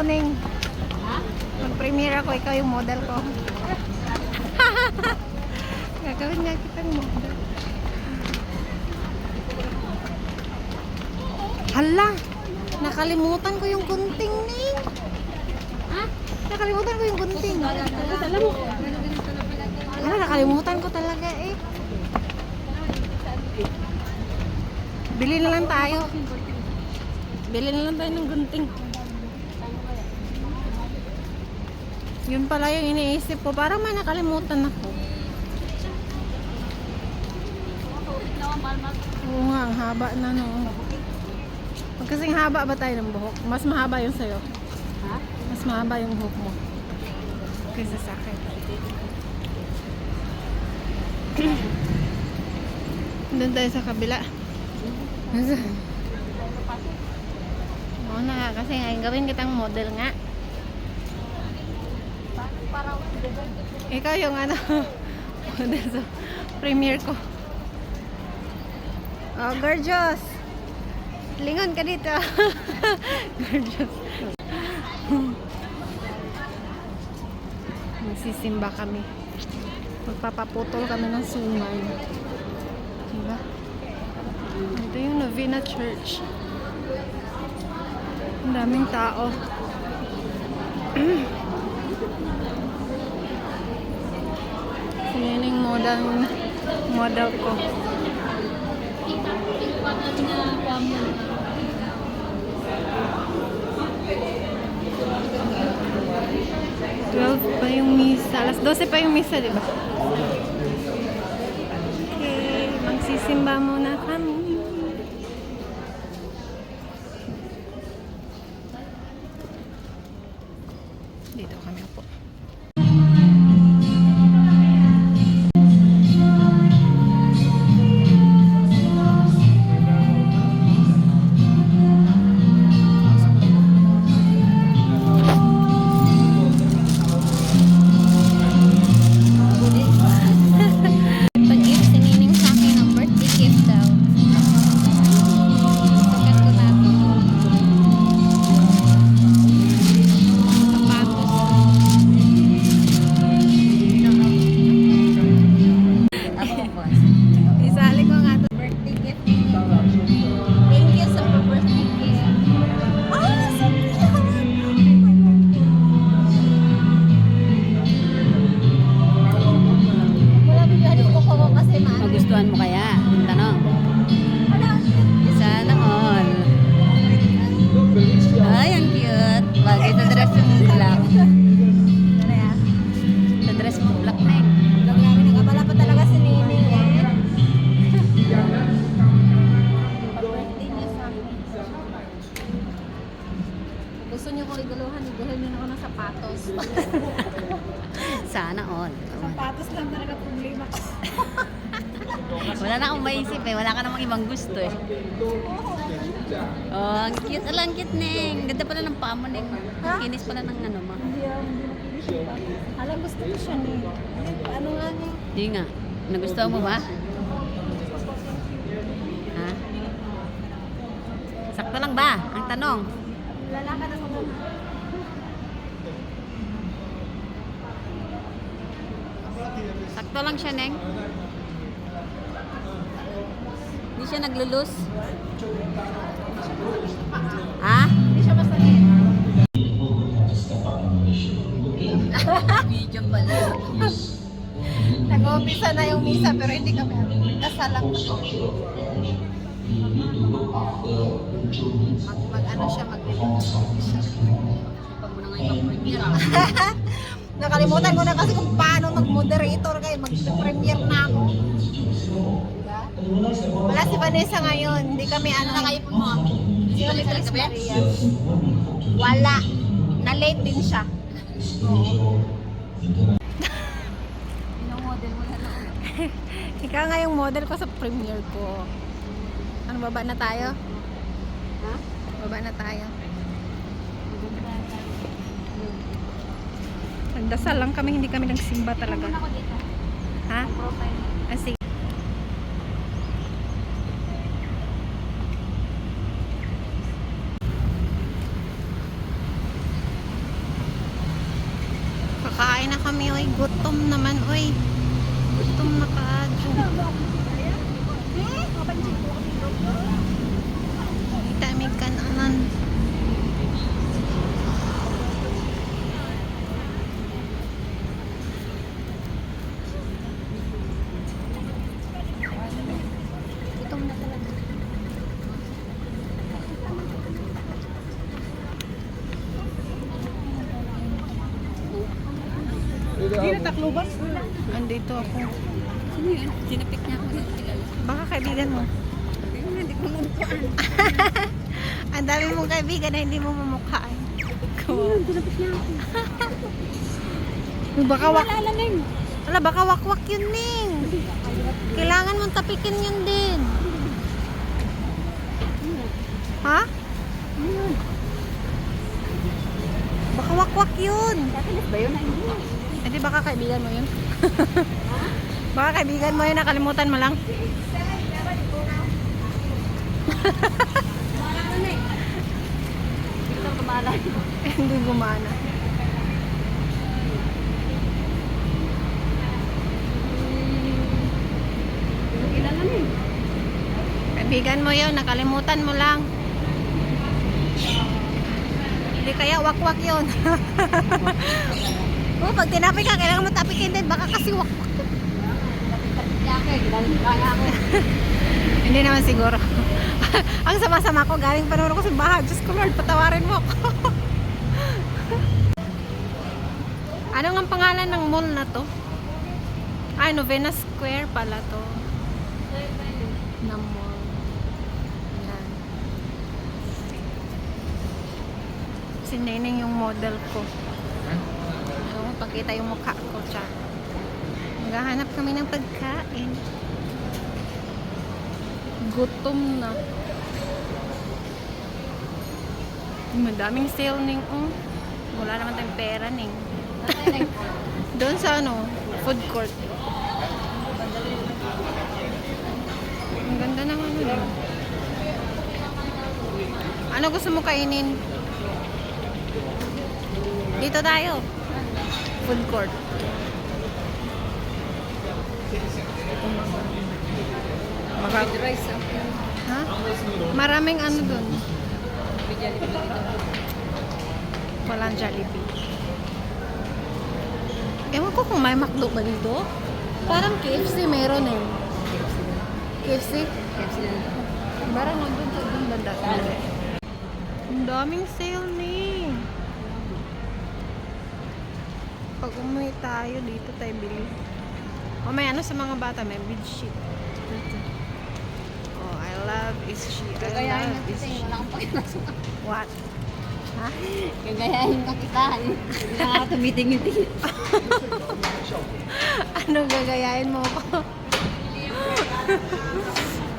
Ning. Mag-premiere ako, ikaw yung model ko. Gagawin nga kitang model. Hala! Nakalimutan ko yung gunting, Ning. Ha? Nakalimutan ko yung gunting. Hala, nakalimutan ko talaga eh. Bili na lang tayo. Bili na lang tayo ng gunting. Yun pala yung iniisip ko. Parang may nakalimutan ako. Oo nga, ang haba na no. Pag kasing haba ba tayo ng buhok? Mas mahaba yung sa'yo. Ha? Mas mahaba yung buhok mo. Kaysa sa akin. Doon tayo sa kabila. Oo na, kasi ngayon gawin kitang model nga. Ikaw yung ano model sa premiere ko. Oh, gorgeous. Lingon ka dito. Gorgeous. Magsisimba kami. Magpapaputol kami ng sungay. Diba? Ito yung Novena Church. Ang daming tao. Yan yung model ko. Pa yung misa. Alas 12 pa yung misa, diba? Okay, magsisimba muna kami. Dito kami po. Magustuhan mo kaya? Tanong. Sana all. Ay, ang cute. Bagay sa dress yung black. Sa dress mo black na eh. Nagabala pa talaga si Nini eh. Gusto niyo ko iguluhan niyo na ako ng sapatos. Sana all. Sapatos lang talaga problema ko. Wala na akong maisip eh. Wala ka namang ibang gusto eh. Oh, ang cute. Alang cute, Neng. Ganda pala ng paa mo, Neng. Kinis pala ng ano mo. Alam, gusto ko siya ni. Ano nga niya? Hindi nga. Nagustuhan mo ba? Ha? Sakto lang ba? Ang tanong. Lalakad ako doon. Sakto lang siya, Neng. Hindi siya naglulus. Ha? Hindi siya basta rin. Video pala. Nag-umpisa na yung misa pero hindi kami kasal lang. Mag-ano siya, Pag mo na nga ibang premiere. Nakalimutan ko na kasi kung paano mag-moderator kayo. Mag-premiere na ako. Diba? Wala si Vanessa ngayon. Hindi kami ano. Nakaipon mo. Si Vanessa Maria. Wala. Na-late din siya. Model mo na lang. Ikaw nga yung model ko sa premiere ko. Ano, baba na tayo? Ha? Baba na tayo. Nagdasal lang kami, hindi kami nagsimba talaga. Ha? Ah, sige. Kain na kami, oy. Gutom naman, oy. Gutom na kaadyo. Itamig kananan. Gutom na talaga. Hindi na taklubas. Andito ako. Sino yun? Tinapik niya ako. Baka kaibigan mo. Hindi ko mamukhaan. Ang dami mong kaibigan na hindi mo mamukhaan. Tinapik niya ako. Baka Wala Neng. Wala, baka wakwak yun, Ning. Kailangan mong tapikin yun din. Ha? Baka wakwak yun. Kakalit ba yun? Hindi, baka kaibigan mo yun. Baka kaibigan mo yun, nakalimutan mo lang. Hindi ko kumala. Hindi gumana. Kilala Neng. Kaibigan mo yun, nakalimutan mo lang. Hindi kaya wakwak yun. Oh, pag tinapik ka, kailangan mo tapikin din. Baka kasi wakwak. Kaya ako. Hindi naman siguro. Ang sama-sama ko, galing pa naman ako sa bahay. Diyos ko Lord, patawarin mo ako. Ano nga ang pangalan ng mall na to? Ay, Novena Square pala to. Na mall. Yan. Si Neneng yung model ko. Ano, pagkita yung mukha ko, tiyan. Maghahanap kami ng pagkain. Gutom na. Madaming sale, Ning. Oh. Wala naman tayong pera, Ning. Doon sa ano, food court. Ang ganda ng ano, Ning. Ano gusto mo kainin? Dito tayo. Food court. Rice. Ha? Maraming ano doon. Walang Jollibee. Ewan ko kung may McDo ba dito. Parang KFC meron eh. KFC? Parang nandun sa doon banda. Ang daming sale ni. Pag umuwi tayo, dito tayo bili. O may ano sa mga bata, may bedsheet. Oh, I love is sheet. I love is sheet. Wala akong pakimasok. What? Ha? Gagayahin ka kita. Hindi na ako tumitingin-tingin. Ano gagayahin mo ko?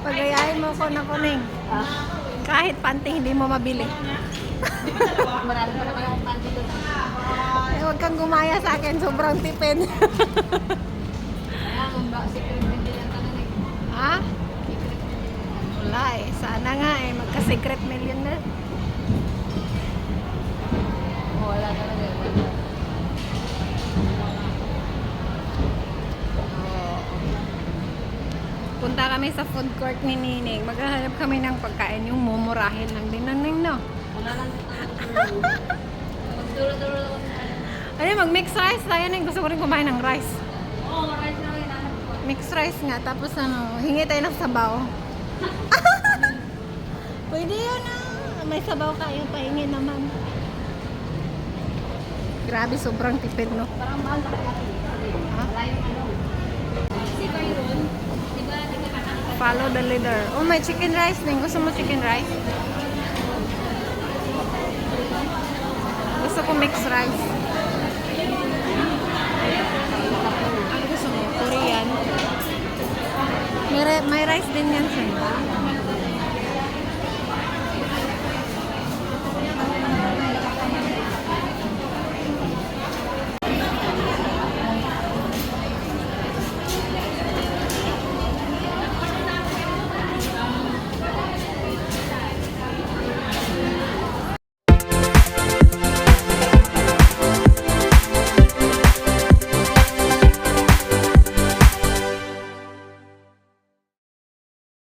Pagayahin mo ko na kuning. Kahit panty hindi mo mabili. Marami pa naman akong panty doon. Eh, huwag kang gumaya sa akin, sobrang tipid. Kaya ang secret din yan tanong eh. Ha? Wala eh. Sana nga eh, magka-secret million na. Wala talaga. Oo. Punta kami sa food court ni Nining. Maghahanap kami ng pagkain, yung mumurahin lang din ng Ning, no? Wala lang. Magduro-duro lang. Ay, mag-mix rice tayo, Ning. Gusto ko rin kumain ng rice. Oo, rice lang hinahanap ko. Mixed rice nga, tapos ano, hingi tayo ng sabaw. Pwede yun may sabaw kayo, pahingi naman. Grabe, sobrang tipid, no? Parang mahal na kaya. Ha? Wala yung ano. Kasi ba yun? Di ba nagkakakita? Follow the leader. Oh, may chicken rice din. Gusto mo chicken rice? Gusto ko mixed rice. Ano gusto mo? Korean? May rice din yan siya.